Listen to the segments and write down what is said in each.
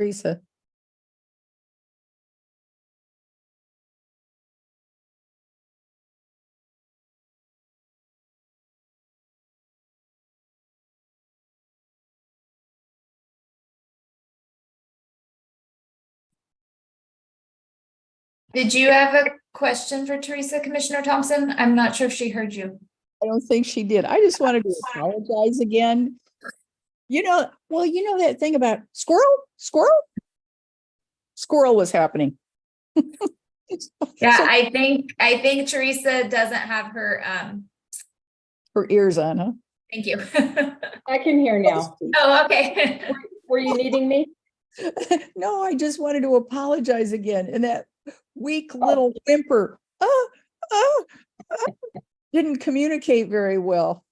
Teresa. Did you have a question for Teresa, Commissioner Thompson? I'm not sure if she heard you. I don't think she did. I just wanted to apologize again. Well, you know that thing about squirrel was happening. Yeah, So I think Teresa doesn't have her her ears on, huh? thank you. I can hear now. Oh, okay. Were you needing me? No, I just wanted to apologize again. And that weak little whimper didn't communicate very well.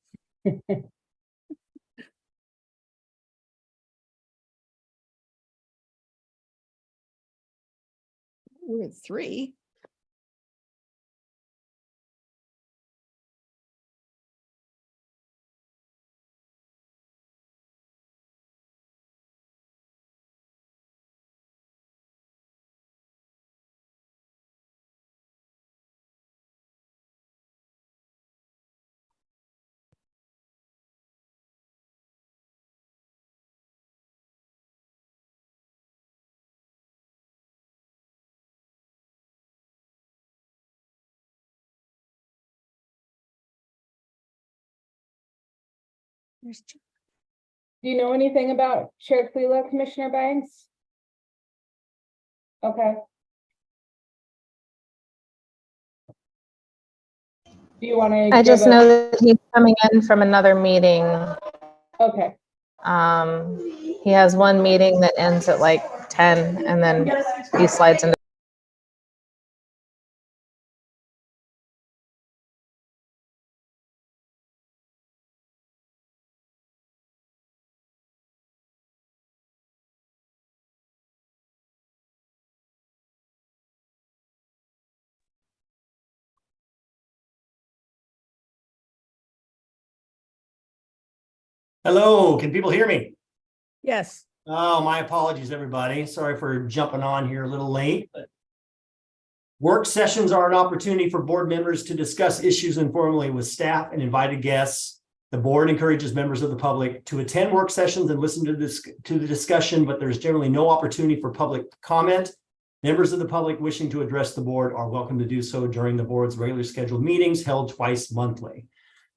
We're at 3. There's Do you know anything about Chair Cleela, Commissioner Banks? Okay. Do you want to? I just know that he's coming in from another meeting. Okay. He has one meeting that ends at like 10 and then he slides into. Hello, can people hear me? Yes. Oh, my apologies, everybody. Sorry for jumping on here a little late. But work sessions are an opportunity for board members to discuss issues informally with staff and invited guests. The board encourages members of the public to attend work sessions and listen to the discussion, but there's generally no opportunity for public comment. Members of the public wishing to address the board are welcome to do so during the board's regularly scheduled meetings held twice monthly.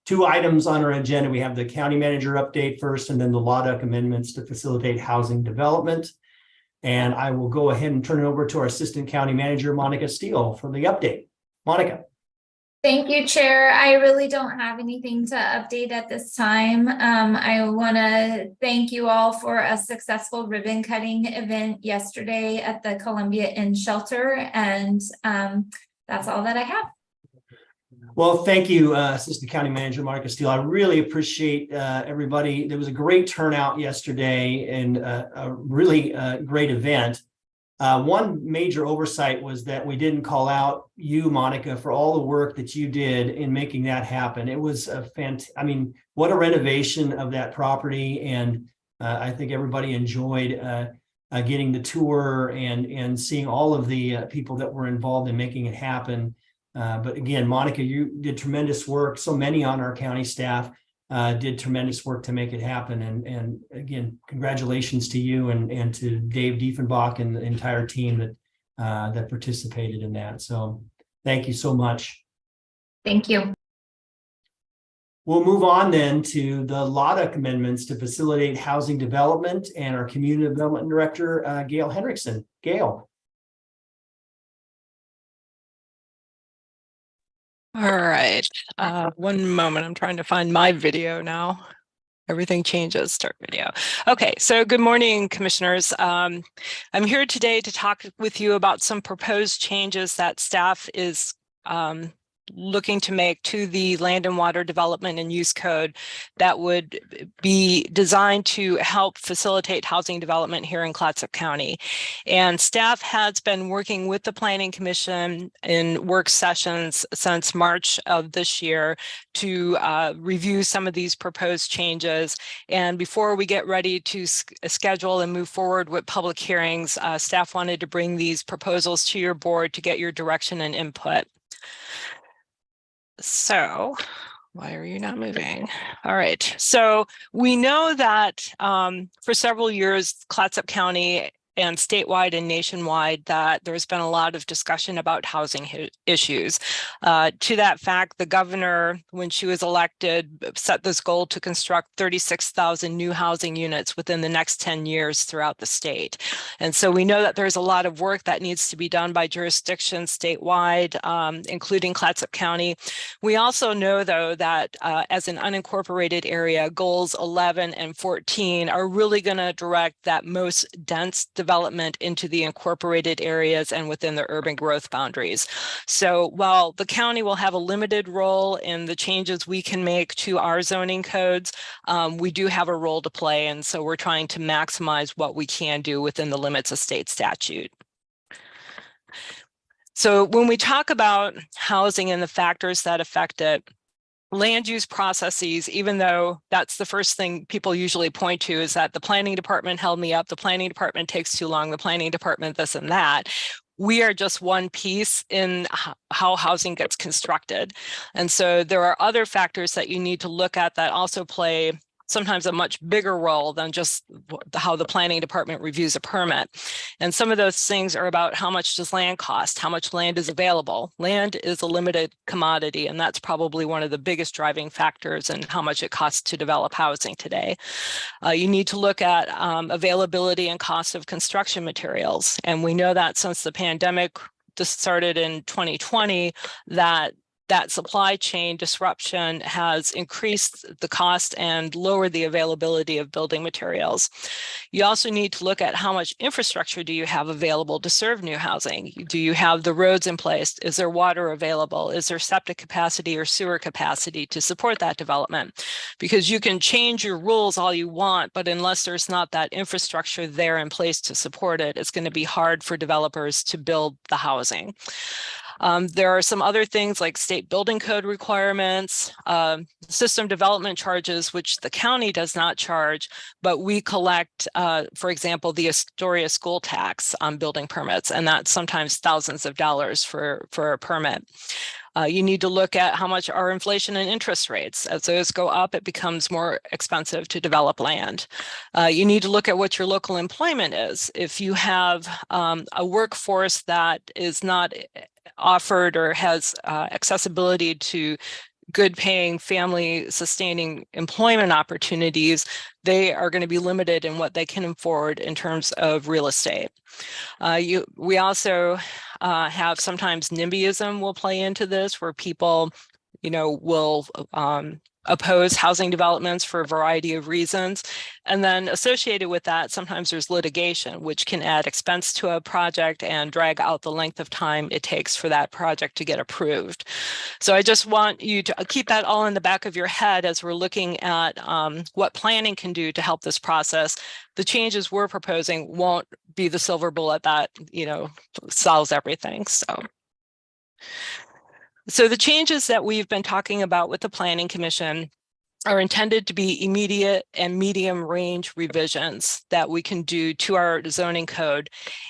2 items on our agenda. We have the county manager update first, and then the LADUC amendments to facilitate housing development. And I will go ahead and turn it over to our assistant county manager, Monica Steele, for the update. Monica. Thank you, Chair. I really don't have anything to update at this time. I want to thank you all for a successful ribbon cutting event yesterday at the Columbia Inn Shelter, and that's all that I have. Well, thank you, Assistant County Manager Monica Steele. I really appreciate everybody. There was a great turnout yesterday and a really great event. One major oversight was that we didn't call out you, Monica, for all the work that you did in making that happen. It was a I mean, what a renovation of that property. And I think everybody enjoyed getting the tour and seeing all of the people that were involved in making it happen. But again, Monica, you did tremendous work. So many on our county staff did tremendous work to make it happen. And again, congratulations to you and to Dave Diefenbach and the entire team that participated in that. So thank you so much. Thank you. We'll move on then to the LADUC amendments to facilitate housing development and our community development director, Gail Henriksen. Gail. All right, one moment. I'm trying to find my video now. Everything changes, start video. Okay, so good morning, commissioners. I'm here today to talk with you about some proposed changes that staff is looking to make to the Land and Water Development and Use Code that would be designed to help facilitate housing development here in Clatsop County. And staff has been working with the Planning Commission in work sessions since March of this year to review some of these proposed changes. And before we get ready to schedule and move forward with public hearings, staff wanted to bring these proposals to your board to get your direction and input. So why are you not moving? All right. So we know that for several years, Clatsop County and statewide and nationwide, that there's been a lot of discussion about housing issues. To that fact, the governor, when she was elected, set this goal to construct 36,000 new housing units within the next 10 years throughout the state. And so we know that there's a lot of work that needs to be done by jurisdictions statewide, including Clatsop County. We also know, though, that as an unincorporated area, goals 11 and 14 are really going to direct that most dense development into the incorporated areas and within the urban growth boundaries. So while the county will have a limited role in the changes we can make to our zoning codes, we do have a role to play. And so we're trying to maximize what we can do within the limits of state statute. So when we talk about housing and the factors that affect it, land use processes, even though that's the first thing people usually point to, is that the planning department held me up, the planning department takes too long, the planning department this and that. We are just one piece in how housing gets constructed. And so there are other factors that you need to look at that also play sometimes a much bigger role than just how the planning department reviews a permit. And some of those things are about how much does land cost, how much land is available. Land is a limited commodity, and that's probably one of the biggest driving factors in how much it costs to develop housing today. You need to look at availability and cost of construction materials. And we know that since the pandemic just started in 2020, that supply chain disruption has increased the cost and lowered the availability of building materials. You also need to look at how much infrastructure do you have available to serve new housing? Do you have the roads in place? Is there water available? Is there septic capacity or sewer capacity to support that development? Because you can change your rules all you want, but unless there's not that infrastructure there in place to support it, it's going to be hard for developers to build the housing. There are some other things like state building code requirements, system development charges, which the county does not charge, but we collect, for example, the Astoria school tax on building permits, and that's sometimes thousands of dollars for a permit. You need to look at how much are inflation and interest rates. As those go up, it becomes more expensive to develop land. You need to look at what your local employment is. If you have a workforce that is not offered or has accessibility to good paying, family sustaining employment opportunities, they are going to be limited in what they can afford in terms of real estate. We also have sometimes NIMBYism will play into this, where people, will oppose housing developments for a variety of reasons. And then associated with that, sometimes there's litigation, which can add expense to a project and drag out the length of time it takes for that project to get approved. So I just want you to keep that all in the back of your head as we're looking at what planning can do to help this process. The changes we're proposing won't be the silver bullet that, solves everything. So the changes that we've been talking about with the Planning Commission are intended to be immediate and medium range revisions that we can do to our zoning code.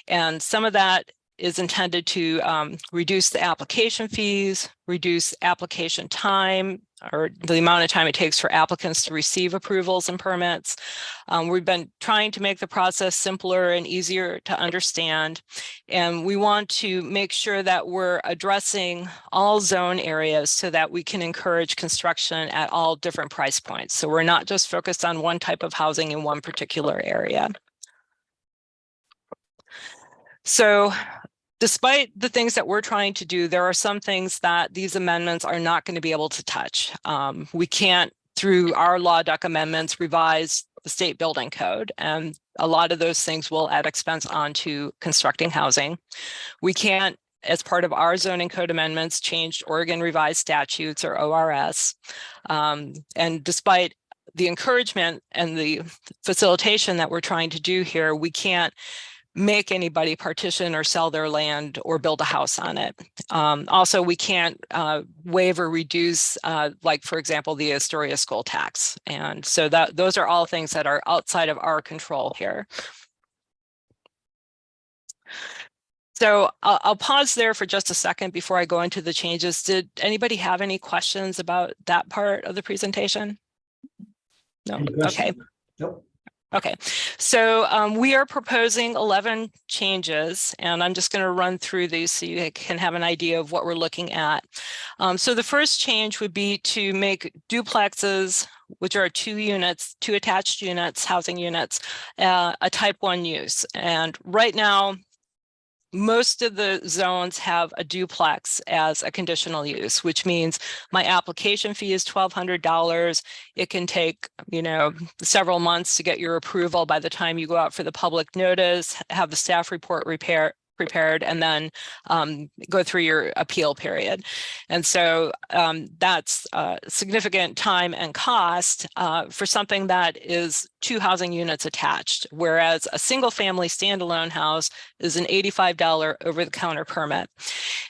And some of that is intended to reduce the application fees, reduce application time, or the amount of time it takes for applicants to receive approvals and permits. We've been trying to make the process simpler and easier to understand. And we want to make sure that we're addressing all zone areas so that we can encourage construction at all different price points. So we're not just focused on one type of housing in one particular area. So despite the things that we're trying to do, there are some things that these amendments are not going to be able to touch. We can't, through our law duck amendments, revise the state building code, and a lot of those things will add expense onto constructing housing. We can't as part of our zoning code amendments, changed Oregon Revised Statutes, or ORS. And despite the encouragement and the facilitation that we're trying to do here, we can't make anybody partition or sell their land or build a house on it. Also, we can't waive or reduce, like, for example, the Astoria school tax. And so those are all things that are outside of our control here. So I'll pause there for just a second before I go into the changes. Did anybody have any questions about that part of the presentation? No. Okay. Nope. Okay, so we are proposing 11 changes, and I'm just going to run through these so you can have an idea of what we're looking at. So the first change would be to make duplexes, which are 2 units, 2 attached units, housing units, a type 1 use. And right now, most of the zones have a duplex as a conditional use, which means my application fee is $1,200. It can take, several months to get your approval by the time you go out for the public notice, have the staff report prepared, and then go through your appeal period. And so that's significant time and cost for something that is 2 housing units attached, whereas a single family standalone house is an $85 over-the-counter permit.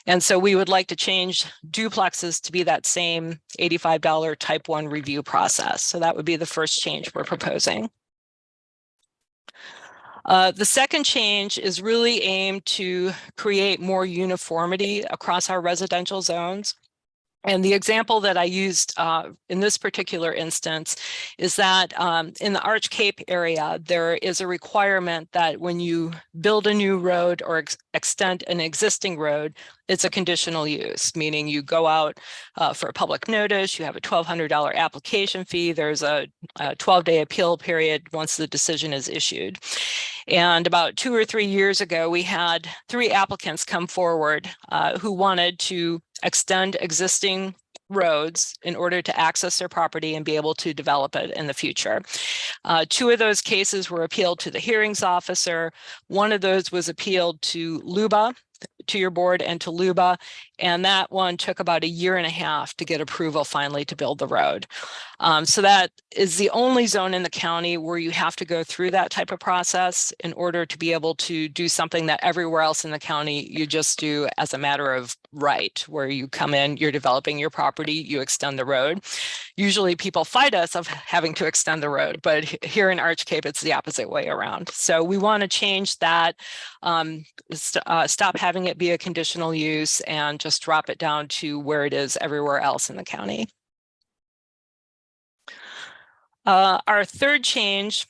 And so we would like to change duplexes to be that same $85 type 1 review process. So that would be the first change we're proposing. The second change is really aimed to create more uniformity across our residential zones. And the example that I used in this particular instance is that in the Arch Cape area, there is a requirement that when you build a new road or extend an existing road, it's a conditional use, meaning you go out for a public notice, you have a $1,200 application fee, there's a 12-day appeal period once the decision is issued. And about 2 or 3 years ago, we had 3 applicants come forward who wanted to extend existing roads in order to access their property and be able to develop it in the future. 2 of those cases were appealed to the hearings officer. 1 of those was appealed to LUBA, to your board, and to LUBA, and that one took about 1.5 years to get approval finally to build the road. So that is the only zone in the county where you have to go through that type of process in order to be able to do something that everywhere else in the county you just do as a matter of right, where you come in, you're developing your property, you extend the road. Usually people fight us of having to extend the road, but here in Arch Cape, it's the opposite way around. So we want to change that, stop having it be a conditional use and just drop it down to where it is everywhere else in the county. Our third change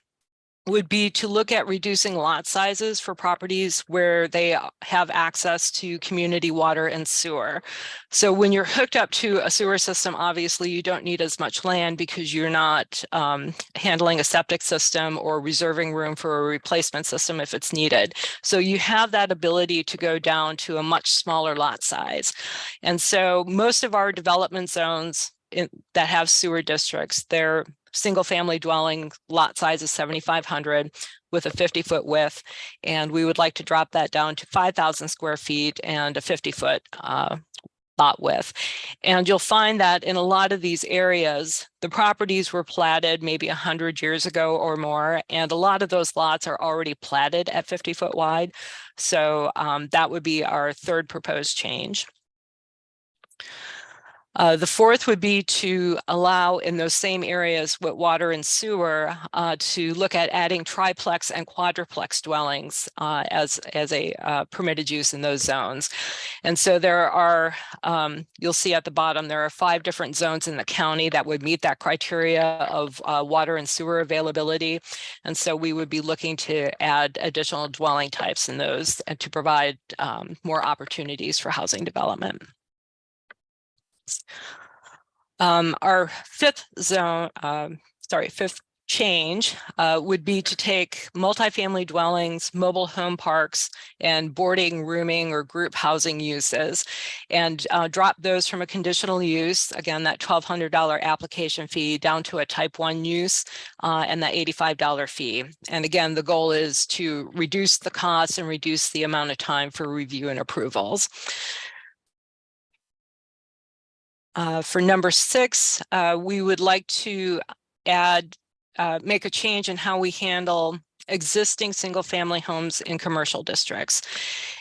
would be to look at reducing lot sizes for properties where they have access to community water and sewer. So when you're hooked up to a sewer system, obviously you don't need as much land because you're not handling a septic system or reserving room for a replacement system if it's needed. So you have that ability to go down to a much smaller lot size. And so most of our development zones that have sewer districts, they're single family dwelling lot size is 7,500 with a 50-foot width. And we would like to drop that down to 5,000 square feet and a 50-foot lot width. And you'll find that in a lot of these areas, the properties were platted maybe 100 years ago or more. And a lot of those lots are already platted at 50-foot wide. So that would be our third proposed change. The fourth would be to allow in those same areas with water and sewer to look at adding triplex and quadruplex dwellings as a permitted use in those zones. And so there are, you'll see at the bottom, there are 5 different zones in the county that would meet that criteria of water and sewer availability. And so we would be looking to add additional dwelling types in those and to provide more opportunities for housing development. Our fifth change would be to take multifamily dwellings, mobile home parks, and boarding, rooming, or group housing uses, and drop those from a conditional use, again, that $1,200 application fee, down to a type 1 use and that $85 fee. And again, the goal is to reduce the cost and reduce the amount of time for review and approvals. For number 6, we would like to make a change in how we handle existing single-family homes in commercial districts.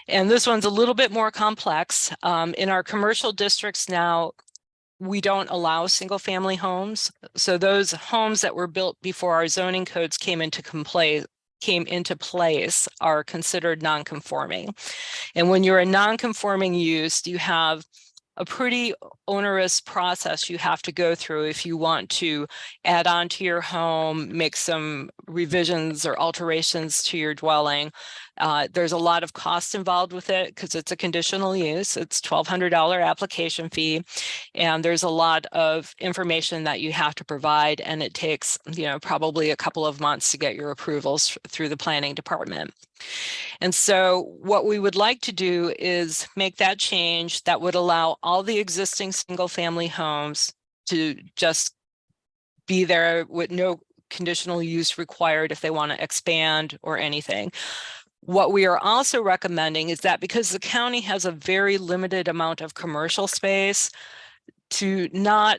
And this one's a little bit more complex. In our commercial districts now, we don't allow single-family homes. So those homes that were built before our zoning codes came into place are considered non-conforming. And when you're a non-conforming use, you have a pretty onerous process you have to go through if you want to add on to your home, make some revisions or alterations to your dwelling. There's a lot of cost involved with it because it's a conditional use. It's $1,200 application fee, and there's a lot of information that you have to provide, and it takes, probably a couple of months to get your approvals through the planning department. And so what we would like to do is make that change that would allow all the existing single-family homes to just be there with no conditional use required if they want to expand or anything. What we are also recommending is that because the county has a very limited amount of commercial space, to not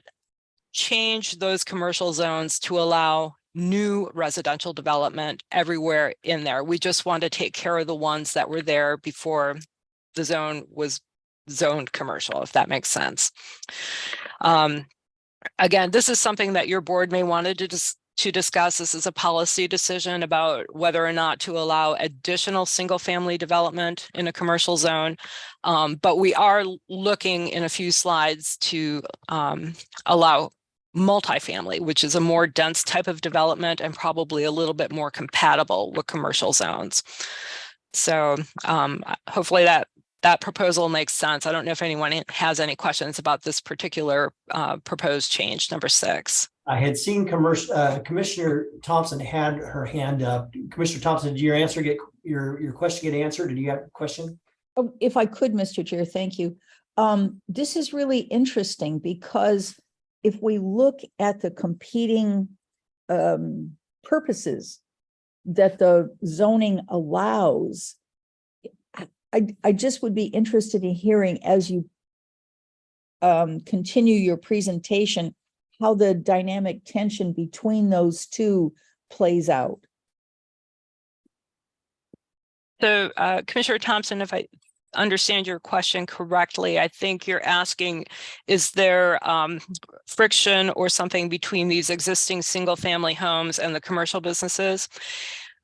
change those commercial zones to allow new residential development everywhere in there. We just want to take care of the ones that were there before the zone was zoned commercial, if that makes sense. Again, this is something that your board may want to discuss. This is a policy decision about whether or not to allow additional single-family development in a commercial zone. But we are looking in a few slides to allow multifamily, which is a more dense type of development and probably a little bit more compatible with commercial zones. So hopefully that proposal makes sense. I don't know if anyone has any questions about this particular proposed change, number 6. I had seen Commissioner Thompson had her hand up. Commissioner Thompson, did your question get answered? Did you have a question? Oh, if I could, Mr. Chair, thank you. This is really interesting because if we look at the competing purposes that the zoning allows, I just would be interested in hearing as you continue your presentation, how the dynamic tension between those two plays out. So Commissioner Thompson, if I understand your question correctly, I think you're asking, is there friction or something between these existing single family homes and the commercial businesses?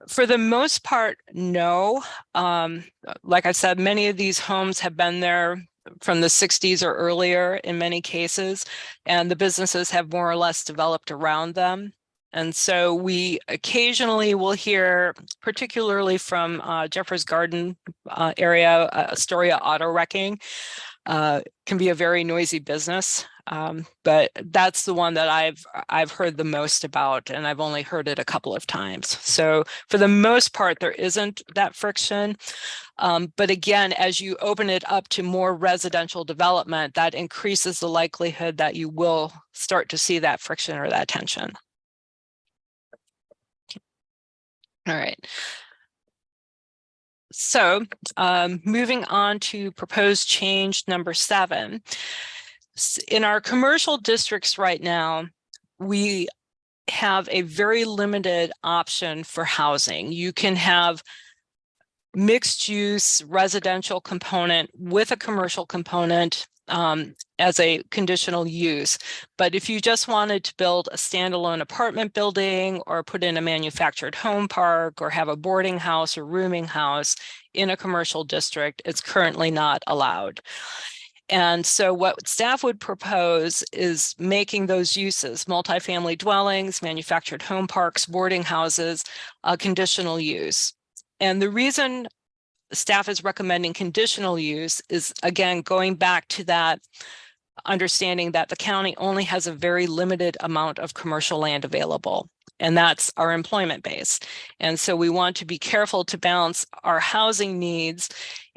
For the most part, no. Like I said, many of these homes have been there from the 60s or earlier in many cases, and the businesses have more or less developed around them. And so we occasionally will hear, particularly from Jeffers Garden area, Astoria Auto Wrecking can be a very noisy business. But that's the one that I've heard the most about, and I've only heard it a couple of times. So for the most part, there isn't that friction. But again, as you open it up to more residential development, that increases the likelihood that you will start to see that friction or that tension. All right. So moving on to proposed change number 7. In our commercial districts right now, we have a very limited option for housing. You can have mixed use residential component with a commercial component as a conditional use. But if you just wanted to build a standalone apartment building or put in a manufactured home park or have a boarding house or rooming house in a commercial district, it's currently not allowed. And so what staff would propose is making those uses, multifamily dwellings, manufactured home parks, boarding houses, a conditional use. And the reason staff is recommending conditional use is, again, going back to that understanding that the county only has a very limited amount of commercial land available, and that's our employment base. And so we want to be careful to balance our housing needs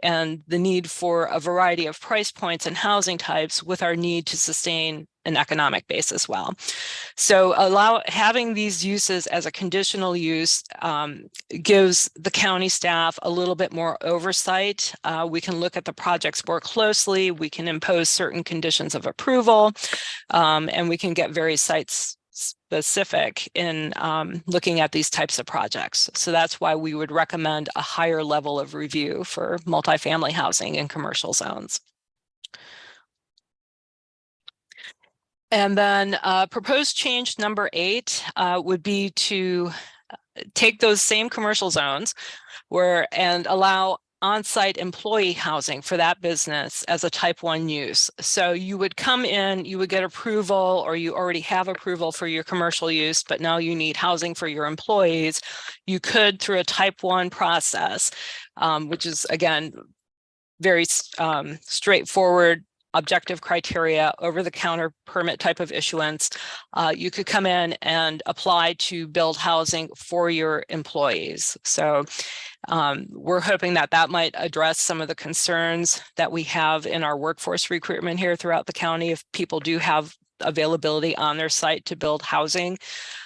and the need for a variety of price points and housing types with our need to sustain an economic base as well. So having these uses as a conditional use gives the county staff a little bit more oversight. We can look at the projects more closely. We can impose certain conditions of approval, and we can get very site specific in looking at these types of projects. So that's why we would recommend a higher level of review for multifamily housing in commercial zones. And then proposed change number 8 would be to take those same commercial zones and allow on-site employee housing for that business as a type 1 use. So you would come in, you would get approval, or you already have approval for your commercial use, but now you need housing for your employees. You could, through a type 1 process, which is, again, very straightforward, objective criteria, over-the-counter permit type of issuance, you could come in and apply to build housing for your employees. So we're hoping that that might address some of the concerns that we have in our workforce recruitment here throughout the county. If people do have availability on their site to build housing,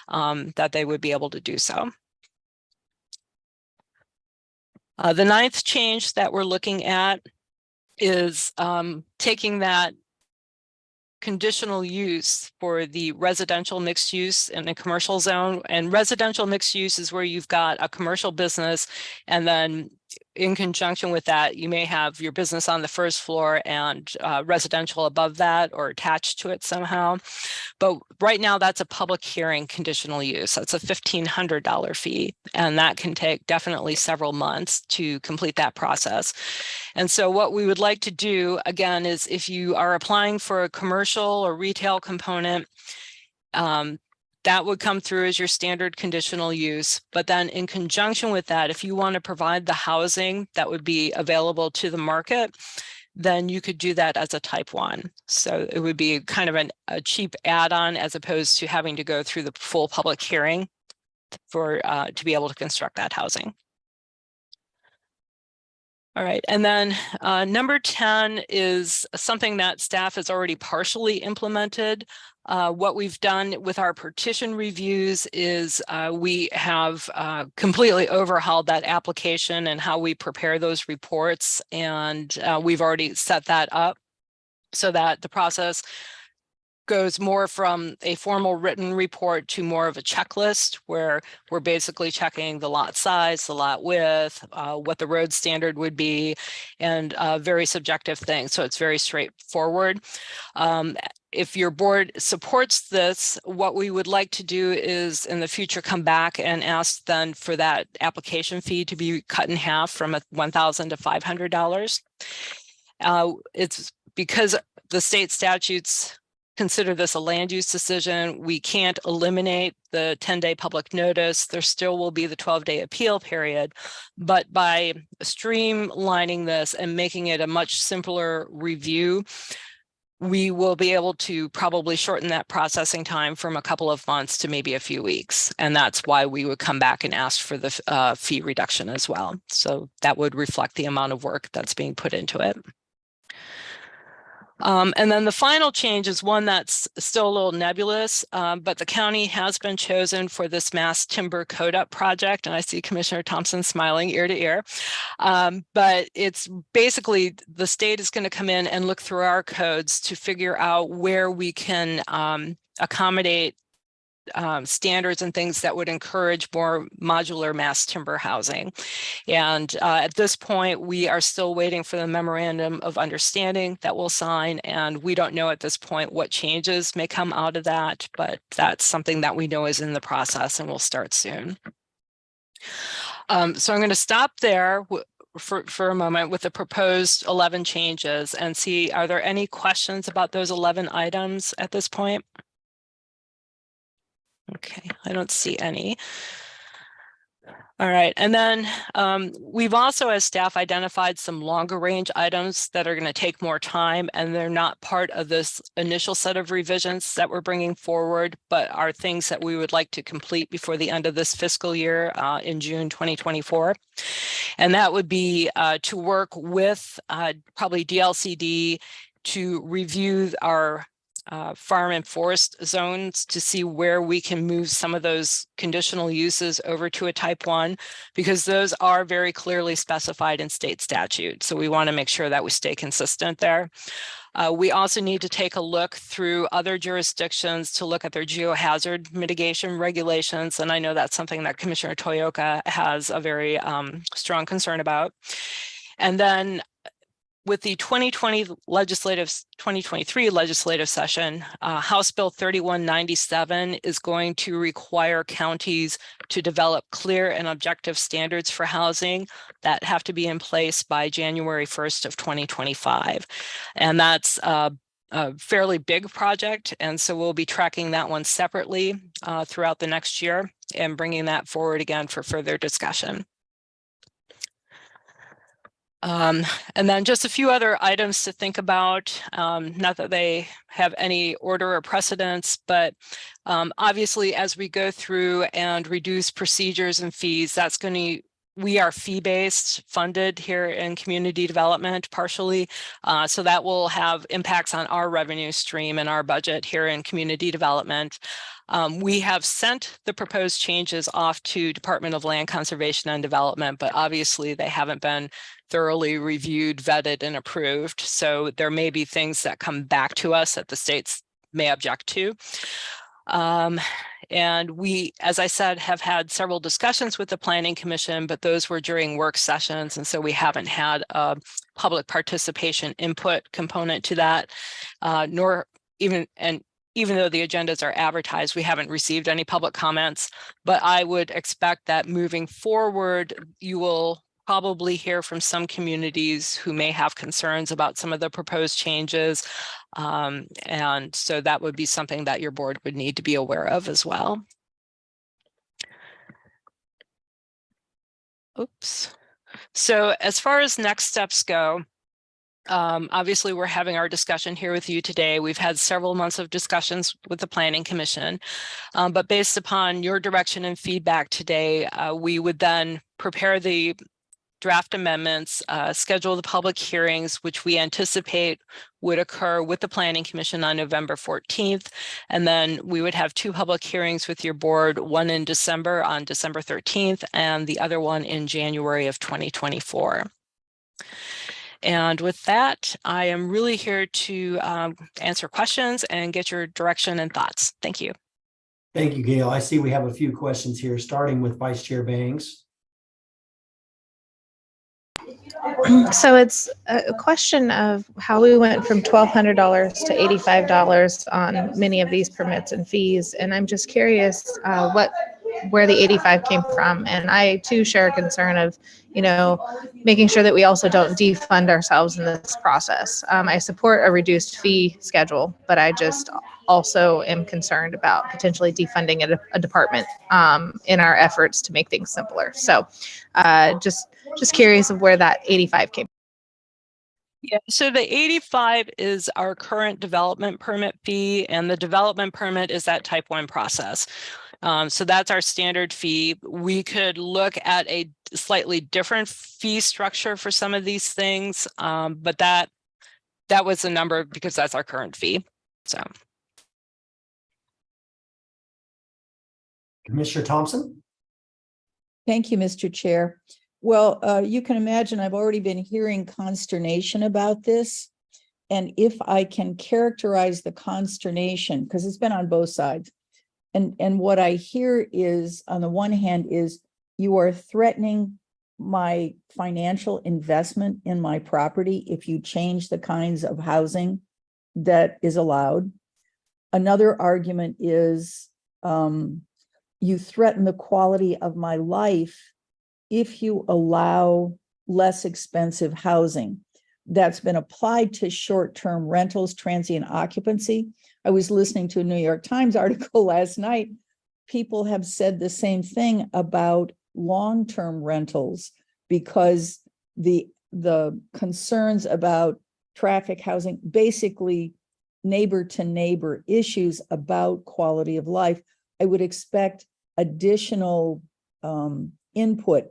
that they would be able to do so. The 9th change that we're looking at is taking that conditional use for the residential mixed use in a commercial zone. And residential mixed use is where you've got a commercial business, and then in conjunction with that, you may have your business on the first floor and residential above that or attached to it somehow. But right now, that's a public hearing conditional use. That's a $1,500 fee, and that can take definitely several months to complete that process. And so what we would like to do, again, is if you are applying for a commercial or retail component, that would come through as your standard conditional use. But then in conjunction with that, if you want to provide the housing that would be available to the market, then you could do that as a type 1. So it would be kind of a cheap add-on as opposed to having to go through the full public hearing for to be able to construct that housing. All right, and then number 10 is something that staff has already partially implemented. What we've done with our partition reviews is we have completely overhauled that application and how we prepare those reports, and we've already set that up so that the process goes more from a formal written report to more of a checklist where we're basically checking the lot size, the lot width, what the road standard would be, and very subjective things. So it's very straightforward. If your board supports this, what we would like to do is in the future come back and ask then for that application fee to be cut in half from $1,000 to $500. It's because the state statutes consider this a land use decision. We can't eliminate the 10-day public notice. There still will be the 12-day appeal period, but by streamlining this and making it a much simpler review, we will be able to probably shorten that processing time from a couple of months to maybe a few weeks. And that's why we would come back and ask for the fee reduction as well. So that would reflect the amount of work that's being put into it. And then the final change is one that's still a little nebulous, but the county has been chosen for this mass timber code up project. And I see Commissioner Thompson smiling ear to ear. But it's basically the state is going to come in and look through our codes to figure out where we can accommodate standards and things that would encourage more modular mass timber housing. And at this point, we are still waiting for the memorandum of understanding that we'll sign. And we don't know at this point what changes may come out of that, but that's something that we know is in the process and will start soon. So I'm going to stop there for a moment with the proposed 11 changes and see, are there any questions about those 11 items at this point? Okay, I don't see any. All right. And then we've also, as staff, identified some longer range items that are going to take more time, and they're not part of this initial set of revisions that we're bringing forward, but are things that we would like to complete before the end of this fiscal year in June 2024. And that would be to work with probably DLCD to review our farm and forest zones to see where we can move some of those conditional uses over to a type 1, because those are very clearly specified in state statute. So we want to make sure that we stay consistent there. We also need to take a look through other jurisdictions to look at their geohazard mitigation regulations. And I know that's something that Commissioner Toyoka has a very strong concern about. And then with the 2023 legislative session, House Bill 3197 is going to require counties to develop clear and objective standards for housing that have to be in place by January 1st of 2025. And that's a fairly big project. And so we'll be tracking that one separately throughout the next year and bringing that forward again for further discussion. And then just a few other items to think about, not that they have any order or precedence, but obviously as we go through and reduce procedures and fees, that's going to, we are fee-based funded here in community development partially. So that will have impacts on our revenue stream and our budget here in community development. We have sent the proposed changes off to Department of Land Conservation and Development, but obviously they haven't been thoroughly reviewed, vetted, and approved. So there may be things that come back to us that the states may object to. And we, as I said, have had several discussions with the Planning Commission, but those were during work sessions. And so we haven't had a public participation input component to that, even though the agendas are advertised, we haven't received any public comments. But I would expect that moving forward, you will probably hear from some communities who may have concerns about some of the proposed changes. And so that would be something that your board would need to be aware of as well. Oops. So as far as next steps go, obviously we're having our discussion here with you today. We've had several months of discussions with the Planning Commission, but based upon your direction and feedback today, we would then prepare the draft amendments, schedule the public hearings, which we anticipate would occur with the Planning Commission on November 14th. And then we would have 2 public hearings with your board, one in December on December 13th, and the other one in January of 2024. And with that, I am really here to answer questions and get your direction and thoughts. Thank you. Thank you, Gail. I see we have a few questions here, starting with Vice Chair Banks. So it's a question of how we went from $1,200 to $85 on many of these permits and fees. And I'm just curious where the 85 came from. And I too share a concern of, making sure that we also don't defund ourselves in this process. I support a reduced fee schedule, but I just also am concerned about potentially defunding a department in our efforts to make things simpler. So just curious of where that 85 came from. Yeah, so the 85 is our current development permit fee, and the development permit is that type 1 process. So that's our standard fee. We could look at a slightly different fee structure for some of these things, but that was the number because that's our current fee. So, Commissioner Thompson. Thank you, Mr. Chair. Well, you can imagine I've already been hearing consternation about this. And if I can characterize the consternation, because it's been on both sides. And what I hear is, on the one hand, is you are threatening my financial investment in my property if you change the kinds of housing that is allowed. Another argument is you threaten the quality of my life if you allow less expensive housing. That's been applied to short-term rentals, transient occupancy. I was listening to a New York Times article last night. People have said the same thing about long-term rentals because the concerns about traffic, housing, basically neighbor to neighbor issues about quality of life, I would expect additional input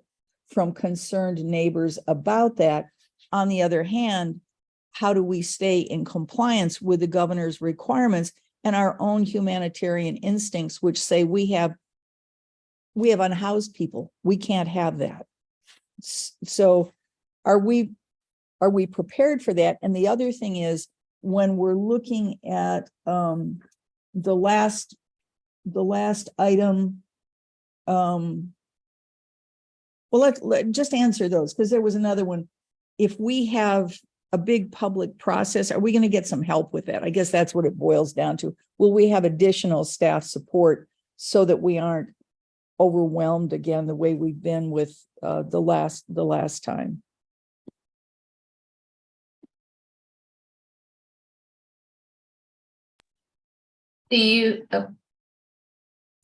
from concerned neighbors about that. On the other hand, how do we stay in compliance with the governor's requirements and our own humanitarian instincts, which say we have unhoused people. We can't have that. So are we prepared for that? And the other thing is, when we're looking at the last item, well, let's just answer those, because there was another one. If we have a big public process, are we going to get some help with that? I guess that's what it boils down to. Will we have additional staff support so that we aren't overwhelmed again the way we've been with the last time? Do you, oh,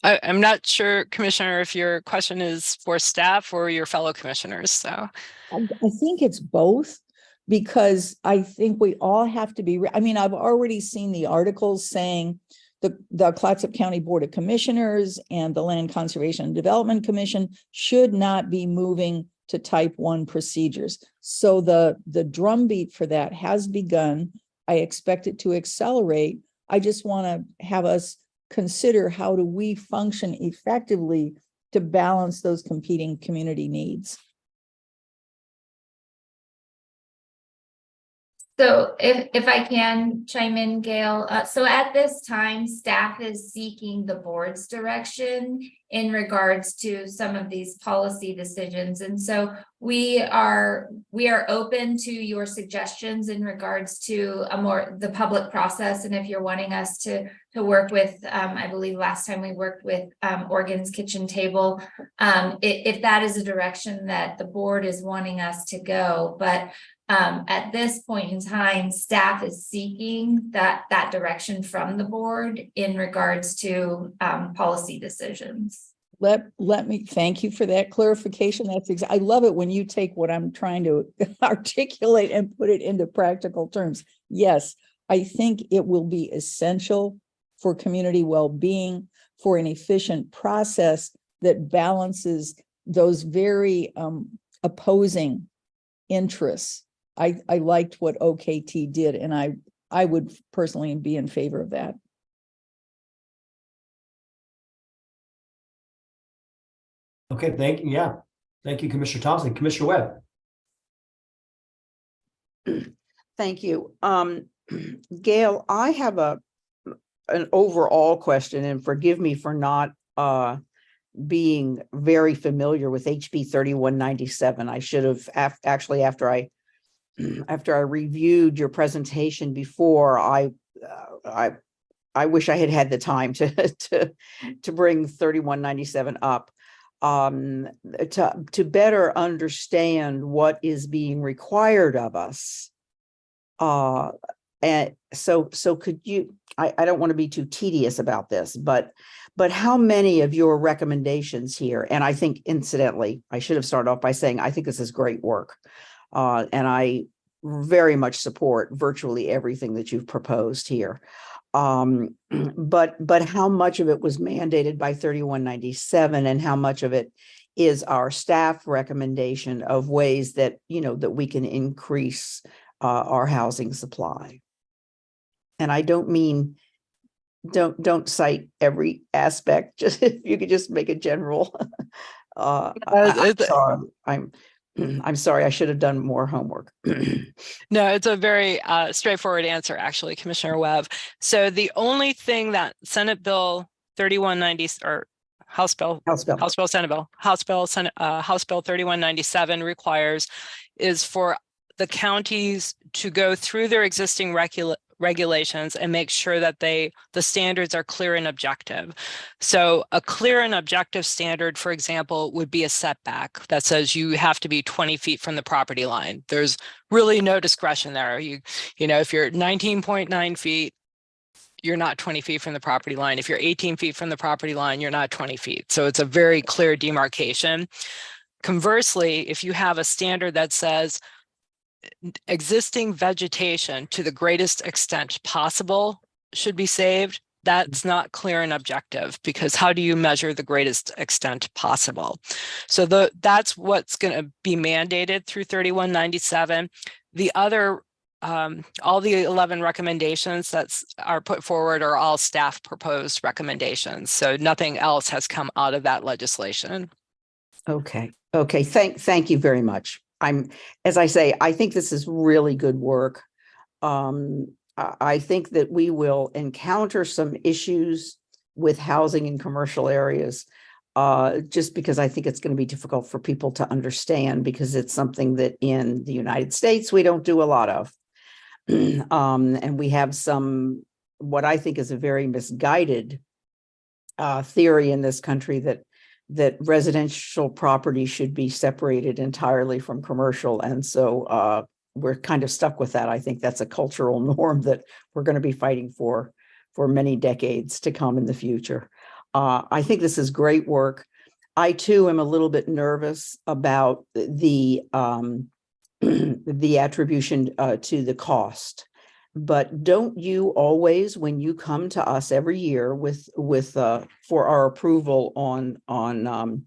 I'm not sure, Commissioner, if your question is for staff or your fellow commissioners, so. I think it's both, because I think we all have to be, I mean, I've already seen the articles saying the Clatsop County Board of Commissioners and the Land Conservation and Development Commission should not be moving to type 1 procedures. So the drumbeat for that has begun. I expect it to accelerate. I just want to have us consider, how do we function effectively to balance those competing community needs? so if I can chime in, Gail, so at this time, staff is seeking the board's direction in regards to some of these policy decisions. And so we are open to your suggestions in regards to the public process. And if you're wanting us to work with, I believe last time we worked with Oregon's Kitchen Table, if that is a direction that the board is wanting us to go. But at this point in time, staff is seeking that direction from the board in regards to policy decisions. Let me thank you for that clarification. I love it when you take what I'm trying to articulate and put it into practical terms. Yes, I think it will be essential for community well-being, for an efficient process that balances those very opposing interests. I liked what OKT did, and I would personally be in favor of that. Okay, thank you. Yeah. Thank you, Commissioner Thompson. Commissioner Webb. Thank you. Gail, I have an overall question, and forgive me for not being very familiar with HB 3197. I should have actually, after I reviewed your presentation before, I wish I had had the time to bring 3197 up. To better understand what is being required of us. And so could you, I don't want to be too tedious about this, but how many of your recommendations here, and I think incidentally, I should have started off by saying, I think this is great work. And I very much support virtually everything that you've proposed here. But how much of it was mandated by 3197, and how much of it is our staff recommendation of ways that, that we can increase our housing supply? And I don't mean, don't cite every aspect, just if you could just make a general, I'm sorry, I should have done more homework. No, it's a very straightforward answer, actually, Commissioner Webb. So the only thing that Senate Bill 3190 or House Bill 3197 requires is for the counties to go through their existing regulations and make sure that the standards are clear and objective. So a clear and objective standard, for example, would be a setback that says you have to be 20 feet from the property line. There's really no discretion there. You know, if you're 19.9 feet, you're not 20 feet from the property line. If you're 18 feet from the property line, you're not 20 feet. So it's a very clear demarcation. Conversely, if you have a standard that says existing vegetation to the greatest extent possible should be saved, that's not clear and objective, because how do you measure the greatest extent possible? So that's what's going to be mandated through 3197. The other, all the 11 recommendations that are put forward are all staff proposed recommendations. So nothing else has come out of that legislation. Okay. Okay. Thank you very much. As I say, I think this is really good work. I think that we will encounter some issues with housing in commercial areas, just because I think it's going to be difficult for people to understand, because it's something that in the United States we don't do a lot of. And we have some, what I think is a very misguided theory in this country that residential property should be separated entirely from commercial. And so we're kind of stuck with that. I think that's a cultural norm that we're going to be fighting for many decades to come in the future. I think this is great work. I too am a little bit nervous about the attribution to the cost. But don't you always, when you come to us every year for our approval on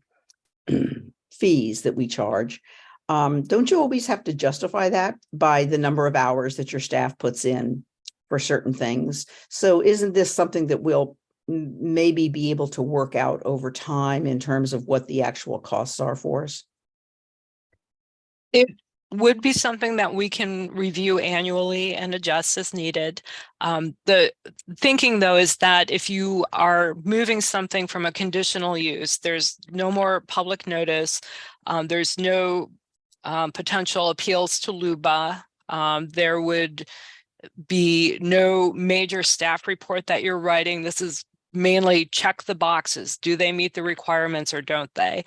fees that we charge, don't you always have to justify that by the number of hours that your staff puts in for certain things? So isn't this something that we'll maybe be able to work out over time in terms of what the actual costs are for us? It would be something that we can review annually and adjust as needed. The thinking, though, is that if you are moving something from a conditional use, there's no more public notice, there's no potential appeals to LUBA, there would be no major staff report that you're writing. This is mainly check the boxes. Do they meet the requirements or don't they?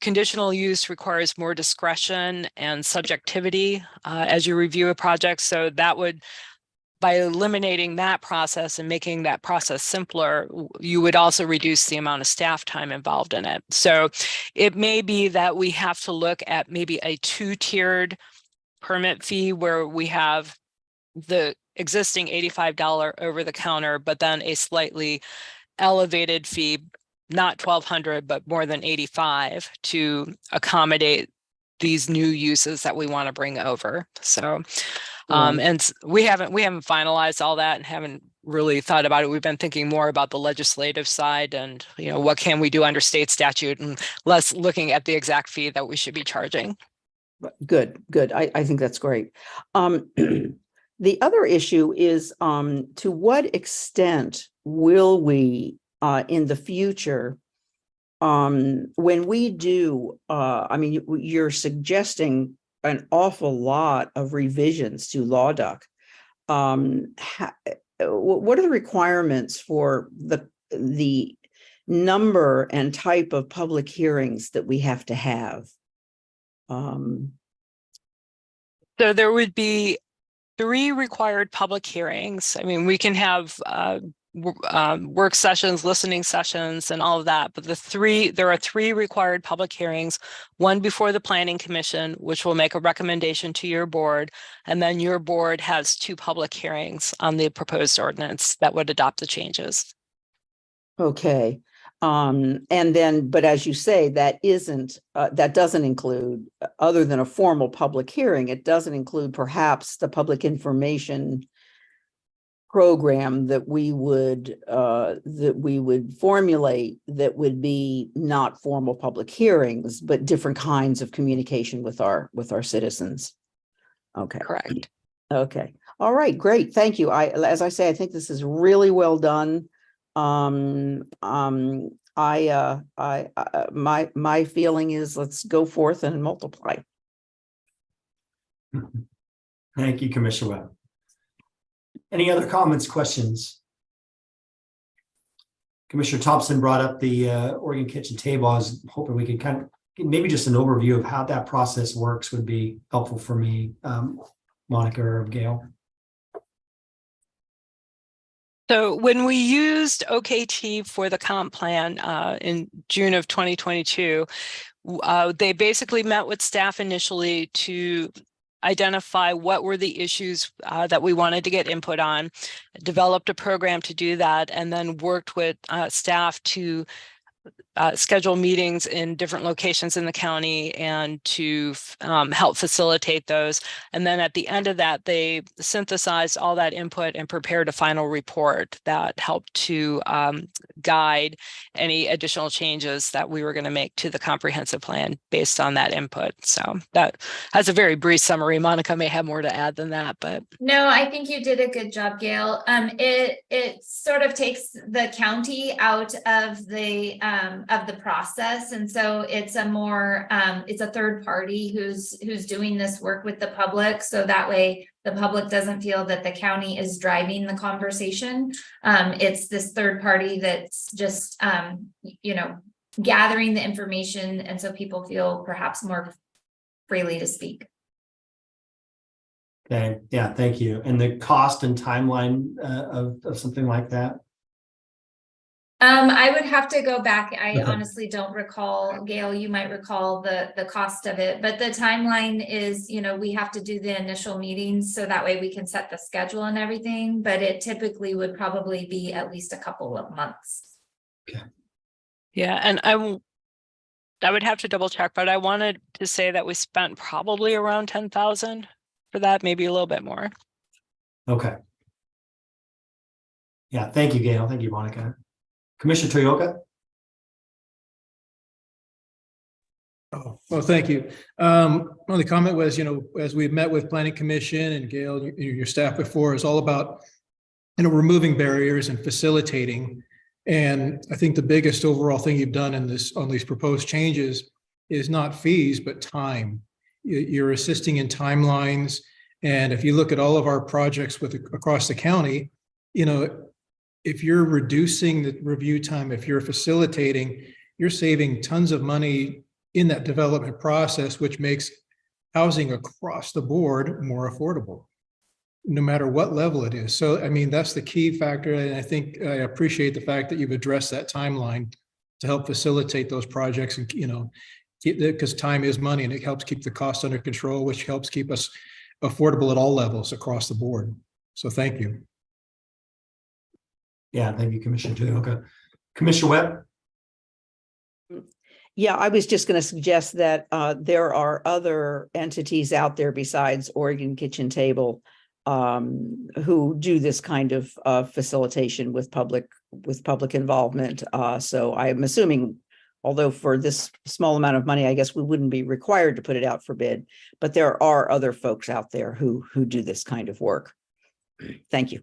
Conditional use requires more discretion and subjectivity as you review a project. So that would, by eliminating that process and making that process simpler, you would also reduce the amount of staff time involved in it. So it may be that we have to look at maybe a two-tiered permit fee where we have the existing $85 over the counter, but then a slightly elevated fee, not $1,200, but more than $85 to accommodate these new uses that we want to bring over. So, and we haven't finalized all that and haven't really thought about it. We've been thinking more about the legislative side and, what can we do under state statute, and less looking at the exact fee that we should be charging. Good. I think that's great. The other issue is to what extent will we in the future, when we do, you're suggesting an awful lot of revisions to Law Duck. What are the requirements for the number and type of public hearings that we have to have? So there would be 3 required public hearings. I mean, we can have work sessions, listening sessions, and all of that. But there are 3 required public hearings, one before the Planning Commission, which will make a recommendation to your board. And then your board has 2 public hearings on the proposed ordinance that would adopt the changes. Okay. And then, but as you say, that doesn't include, other than a formal public hearing, it doesn't include perhaps the public information program that we would formulate, that would be not formal public hearings, but different kinds of communication with our citizens. Okay. Correct. Okay. All right. Great. Thank you. As I say, I think this is really well done. My feeling is let's go forth and multiply. Thank you, Commissioner Webb. Any other comments, questions? Commissioner Thompson brought up the Oregon Kitchen Table. I was hoping we could kind of maybe just an overview of how that process works would be helpful for me, Monica or Gail. So when we used OKT for the comp plan in June of 2022, they basically met with staff initially to identify what were the issues that we wanted to get input on, developed a program to do that, and then worked with staff to schedule meetings in different locations in the county and to help facilitate those. And then at the end of that, they synthesized all that input and prepared a final report that helped to guide any additional changes that we were going to make to the comprehensive plan based on that input. So that has a very brief summary. Monica may have more to add than that, but. No, I think you did a good job, Gail. It sort of takes the county out of the process, and so it's a more it's a third party who's doing this work with the public, so that way the public doesn't feel that the county is driving the conversation. It's this third party that's just gathering the information, and so people feel perhaps more freely to speak. Okay, yeah, thank you. And the cost and timeline of something like that? I would have to go back. I Okay. honestly don't recall. Gail, you might recall the cost of it, but the timeline is, we have to do the initial meetings so that way we can set the schedule and everything, but it typically would probably be at least a couple of months. Okay. Yeah, and I would have to double check, but I wanted to say that we spent probably around 10,000 for that, maybe a little bit more. Okay. Yeah, thank you, Gail. Thank you, Monica. Commissioner Toyoka? Oh, well, thank you. The comment was, as we've met with Planning Commission and Gail, your staff before, is all about, removing barriers and facilitating. And I think the biggest overall thing you've done on these proposed changes is not fees, but time. You're assisting in timelines. And if you look at all of our projects across the county, if you're reducing the review time, if you're facilitating, you're saving tons of money in that development process, which makes housing across the board more affordable, no matter what level it is. So, that's the key factor. And I think I appreciate the fact that you've addressed that timeline to help facilitate those projects and, because time is money and it helps keep the cost under control, which helps keep us affordable at all levels across the board. So thank you. Yeah, thank you, Commissioner Toyoka. Commissioner Webb? Yeah, I was just going to suggest that there are other entities out there besides Oregon Kitchen Table who do this kind of facilitation with public involvement. So I'm assuming, although for this small amount of money, I guess we wouldn't be required to put it out for bid, but there are other folks out there who do this kind of work. Thank you.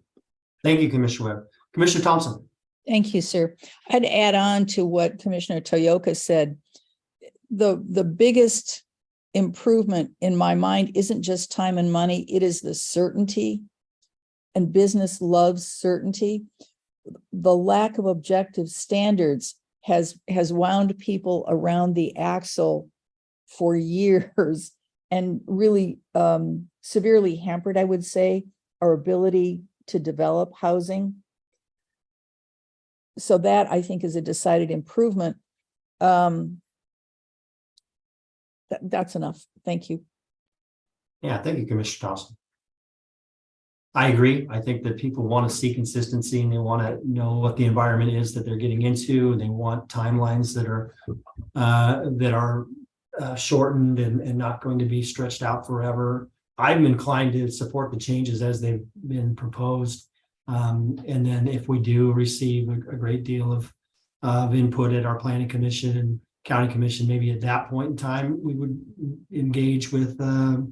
Thank you, Commissioner Webb. Commissioner Thompson? Thank you, sir. I'd add on to what Commissioner Toyoka said. The biggest improvement in my mind isn't just time and money, it is the certainty, and business loves certainty. The lack of objective standards has wound people around the axle for years and really severely hampered, I would say, our ability to develop housing. So that, I think, is a decided improvement. That's enough. Thank you. Yeah, thank you, Commissioner Thompson. I agree. I think that people want to see consistency and they want to know what the environment is that they're getting into. They want timelines that are shortened and not going to be stretched out forever. I'm inclined to support the changes as they've been proposed. And then if we do receive a great deal of input at our planning commission and county commission, maybe at that point in time, we would engage with a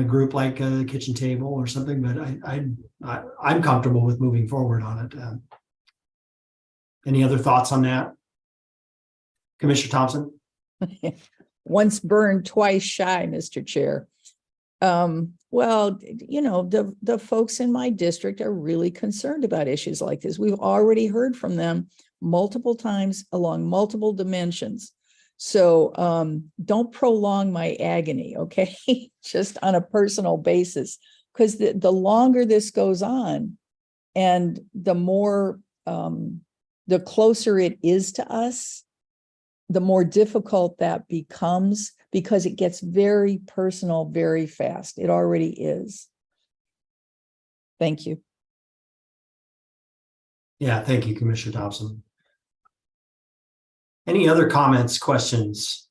group like a kitchen table or something, but I'm comfortable with moving forward on it. Any other thoughts on that? Commissioner Thompson? Once burned, twice shy, Mr. Chair. Well, the folks in my district are really concerned about issues like this. We've already heard from them multiple times along multiple dimensions. So don't prolong my agony, okay? Just on a personal basis, because the longer this goes on, And the more, the closer it is to us, the more difficult that becomes, because it gets very personal very fast. It already is. Thank you. Yeah, thank you, Commissioner Thompson. Any other comments, questions?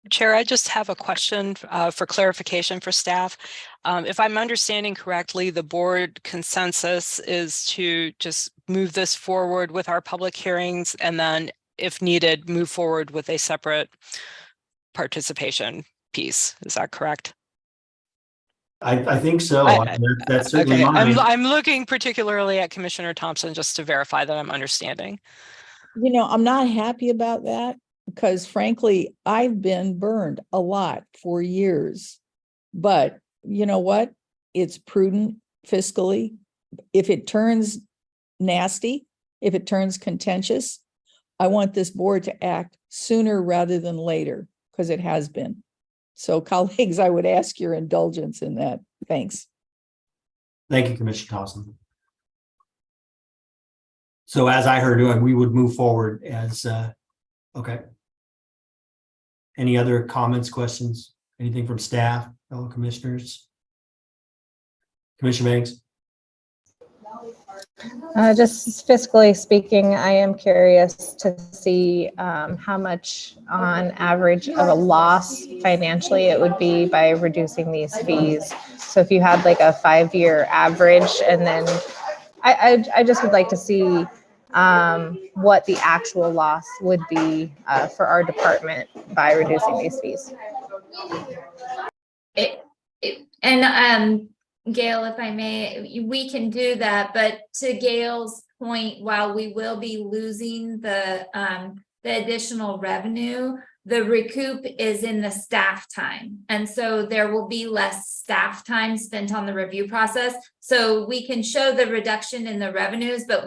Chair, I just have a question for clarification for staff. If I'm understanding correctly, the board consensus is to just move this forward with our public hearings, and then if needed, move forward with a separate participation piece. Is that correct? I think so. That's certainly Okay, mine. I'm looking particularly at Commissioner Thompson just to verify that I'm understanding. You know, I'm not happy about that because frankly, I've been burned a lot for years. But you know what? It's prudent fiscally. If it turns nasty, if it turns contentious, I want this board to act sooner rather than later, because it has been. So colleagues, I would ask your indulgence in that. Thanks. Thank you, Commissioner Thompson. So as I heard, we would move forward as, okay. Any other comments, questions, anything from staff, fellow commissioners? Commissioner Banks? Just fiscally speaking, I am curious to see how much on average of a loss financially it would be by reducing these fees. So if you had like a 5-year average, and then I just would like to see what the actual loss would be for our department by reducing these fees. Gail, if I may, we can do that, but to Gail's point, while we will be losing the additional revenue, the recoup is in the staff time. And so there will be less staff time spent on the review process. So we can show the reduction in the revenues, but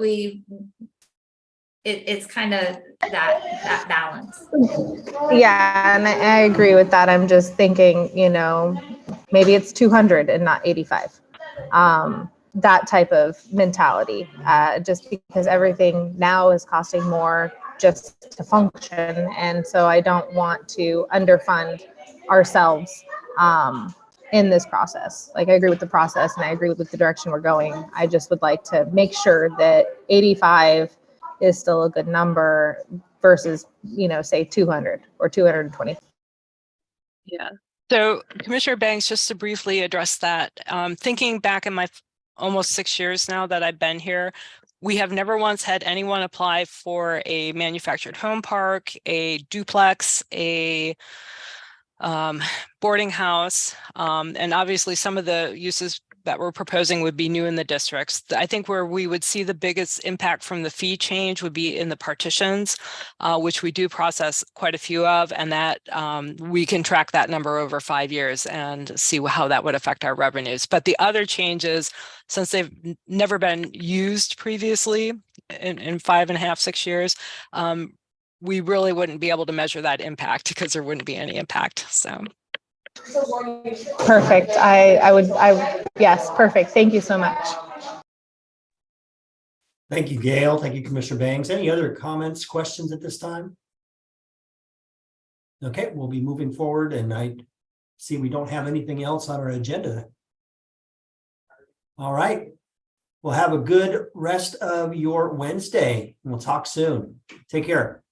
it's kind of that balance. Yeah, and I agree with that. I'm just thinking, you know, maybe it's 200 and not 85. That type of mentality, just because everything now is costing more just to function. And so I don't want to underfund ourselves in this process. Like, I agree with the process and I agree with the direction we're going. I just would like to make sure that 85 is still a good number versus, you know, say 200 or 220. Yeah. So Commissioner Banks, just to briefly address that, thinking back in my almost 6 years now that I've been here, we have never once had anyone apply for a manufactured home park, a duplex, a boarding house, and obviously some of the uses that we're proposing would be new in the districts. I think where we would see the biggest impact from the fee change would be in the partitions, which we do process quite a few of, and that we can track that number over 5 years and see how that would affect our revenues. But the other changes, since they've never been used previously in 5.5, 6 years, we really wouldn't be able to measure that impact because there wouldn't be any impact. So. Perfect. Yes, perfect. Thank you so much. Thank you, Gail. Thank you, Commissioner Banks. Any other comments, questions at this time? Okay, we'll be moving forward, and I see we don't have anything else on our agenda. All right. Well, have a good rest of your Wednesday. We'll talk soon. Take care.